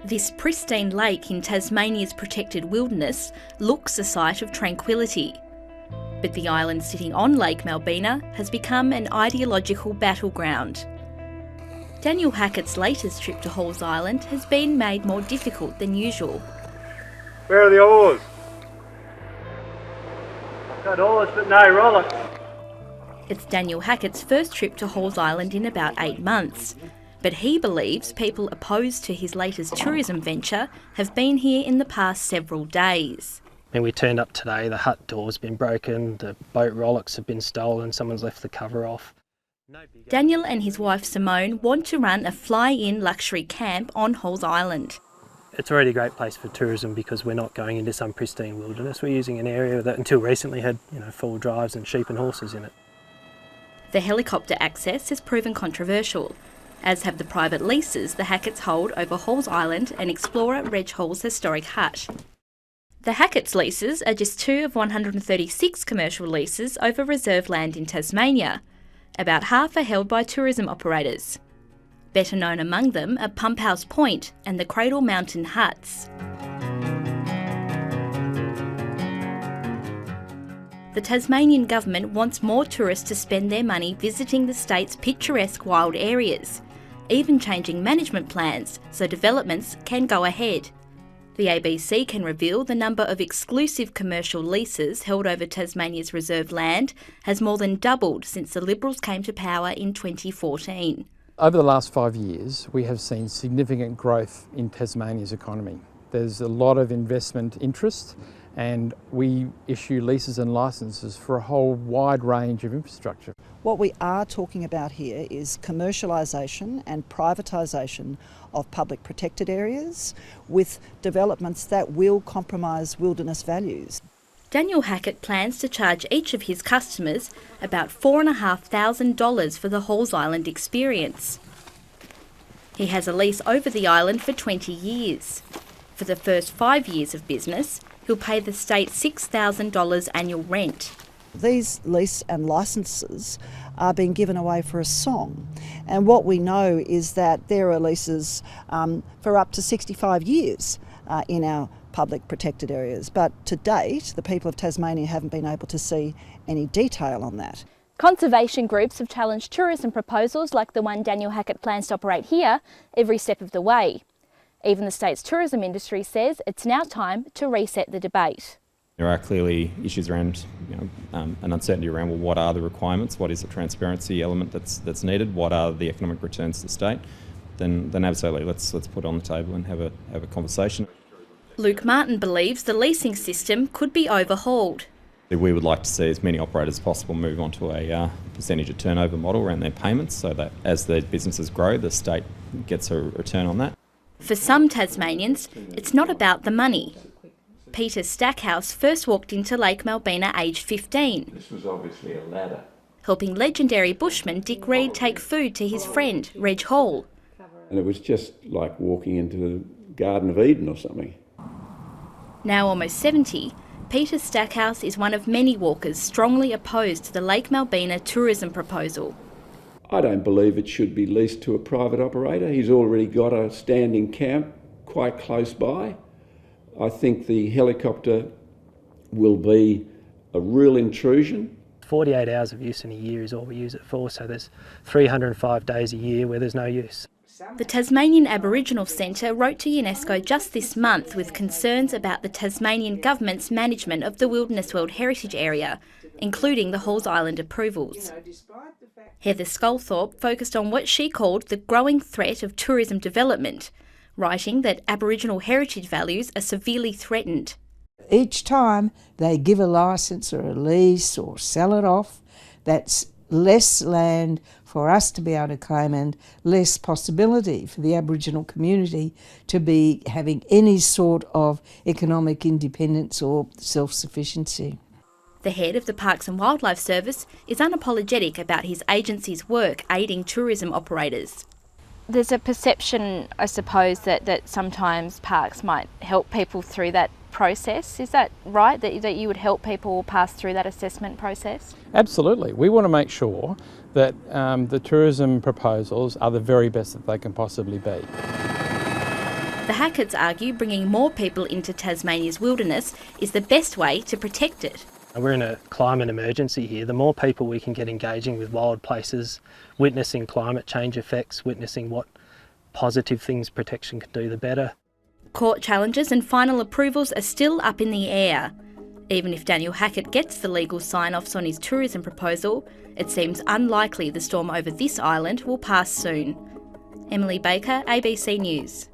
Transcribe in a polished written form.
This pristine lake in Tasmania's protected wilderness looks a site of tranquility. But the island sitting on Lake Malbena has become an ideological battleground. Daniel Hackett's latest trip to Halls Island has been made more difficult than usual. Where are the oars? I've got oars but no rollers. It's Daniel Hackett's first trip to Halls Island in about 8 months. But he believes people opposed to his latest tourism venture have been here in the past several days. And we turned up today, the hut door's been broken, the boat rowlocks have been stolen, someone's left the cover off. Daniel and his wife Simone want to run a fly-in luxury camp on Halls Island. It's already a great place for tourism because we're not going into some pristine wilderness. We're using an area that until recently had, full drives and sheep and horses in it. The helicopter access has proven controversial, as have the private leases the Hacketts hold over Halls Island and explorer Reg Hall's historic hut. The Hacketts leases are just 2 of 136 commercial leases over reserve land in Tasmania. About half are held by tourism operators. Better known among them are Pump House Point and the Cradle Mountain huts. The Tasmanian government wants more tourists to spend their money visiting the state's picturesque wild areas, even changing management plans so developments can go ahead. The ABC can reveal the number of exclusive commercial leases held over Tasmania's reserved land has more than doubled since the Liberals came to power in 2014. Over the last 5 years, we have seen significant growth in Tasmania's economy. There's a lot of investment interest, and we issue leases and licences for a whole wide range of infrastructure. What we are talking about here is commercialisation and privatisation of public protected areas with developments that will compromise wilderness values. Daniel Hackett plans to charge each of his customers about $4,500 for the Halls Island experience. He has a lease over the island for 20 years. For the first 5 years of business, he'll pay the state $6,000 annual rent. These lease and licences are being given away for a song, and what we know is that there are leases for up to 65 years in our public protected areas, but to date the people of Tasmania haven't been able to see any detail on that. Conservation groups have challenged tourism proposals like the one Daniel Hackett plans to operate here every step of the way. Even the state's tourism industry says it's now time to reset the debate. There are clearly issues around an uncertainty around, well, what are the requirements, what is the transparency element that's needed, what are the economic returns to the state, then absolutely let's put it on the table and have a conversation. Luke Martin believes the leasing system could be overhauled. We would like to see as many operators as possible move on to a percentage of turnover model around their payments so that as their businesses grow, the state gets a return on that. For some Tasmanians, it's not about the money. Peter Stackhouse first walked into Lake Malbena aged 15. This was obviously a ladder. Helping legendary bushman Dick Reed take food to his friend, Reg Hall. And it was just like walking into the Garden of Eden or something. Now almost 70, Peter Stackhouse is one of many walkers strongly opposed to the Lake Malbena tourism proposal. I don't believe it should be leased to a private operator. He's already got a standing camp quite close by. I think the helicopter will be a real intrusion. 48 hours of use in a year is all we use it for, so there's 305 days a year where there's no use. The Tasmanian Aboriginal Centre wrote to UNESCO just this month with concerns about the Tasmanian government's management of the Wilderness World Heritage Area, including the Halls Island approvals. Heather Sculthorpe focused on what she called the growing threat of tourism development, writing that Aboriginal heritage values are severely threatened. Each time they give a licence or a lease or sell it off, that's less land for us to be able to claim and less possibility for the Aboriginal community to be having any sort of economic independence or self-sufficiency. The head of the Parks and Wildlife Service is unapologetic about his agency's work aiding tourism operators. There's a perception, I suppose, that sometimes parks might help people through that process. Is that right, that you would help people pass through that assessment process? Absolutely. We want to make sure that the tourism proposals are the very best that they can possibly be. The Hacketts argue bringing more people into Tasmania's wilderness is the best way to protect it. We're in a climate emergency here. The more people we can get engaging with wild places, witnessing climate change effects, witnessing what positive things protection can do, the better. Court challenges and final approvals are still up in the air. Even if Daniel Hackett gets the legal sign-offs on his tourism proposal, it seems unlikely the storm over this island will pass soon. Emily Baker, ABC News.